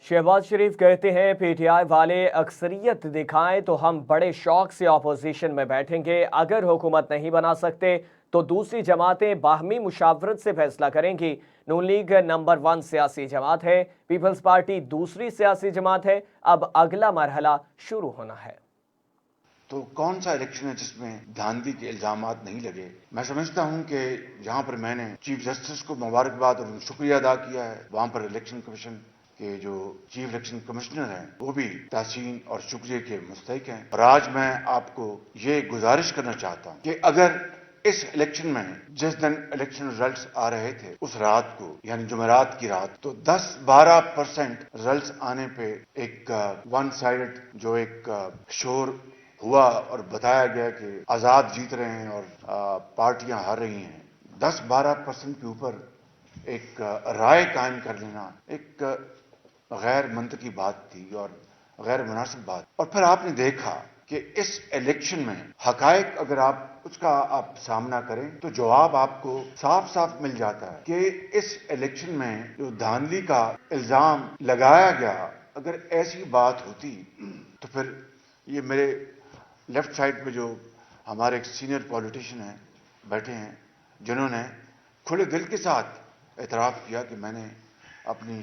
शहबाज शरीफ कहते हैं पीटीआई वाले अक्सरियत दिखाएं तो हम बड़े शौक से अपोजिशन में बैठेंगे। अगर हुकूमत नहीं बना सकते तो दूसरी जमातें बाहमी मुशावरत से फैसला करेंगी। नून लीग नंबर 1 सियासी जमात है, पीपल्स पार्टी दूसरी सियासी जमात है। अब अगला मरहला शुरू होना है। तो कौन सा इलेक्शन है जिसमें धांधली के इल्जामात नहीं लगे? मैं समझता हूं कि जहां पर मैंने चीफ जस्टिस को मुबारकबाद और शुक्रिया अदा किया है, वहां पर इलेक्शन कमीशन के जो चीफ इलेक्शन कमिश्नर हैं वो भी तहसीन और शुक्रिया के मुस्तहिक हैं। और आज मैं आपको ये गुजारिश करना चाहता हूं कि अगर इस इलेक्शन में जिस दिन इलेक्शन रिजल्ट्स आ रहे थे उस रात को यानी जुमेरात की रात, तो 10-12% रिजल्ट्स आने पे एक वन साइडेड जो एक शोर हुआ और बताया गया कि आजाद जीत रहे हैं और पार्टियां हार रही हैं। 10-12% के ऊपर एक राय कायम कर लेना एक गैर मंतकी बात थी और गैर मुनासिब बात। और फिर आपने देखा कि इस इलेक्शन में हकायक अगर आप उसका आप सामना करें तो जवाब आपको साफ साफ मिल जाता है कि इस इलेक्शन में जो धांधली का इल्जाम लगाया गया, अगर ऐसी बात होती तो फिर ये मेरे लेफ्ट साइड पे जो हमारे एक सीनियर पॉलिटिशियन हैं बैठे हैं, जिन्होंने खुले दिल के साथ एतराफ़ किया कि मैंने अपनी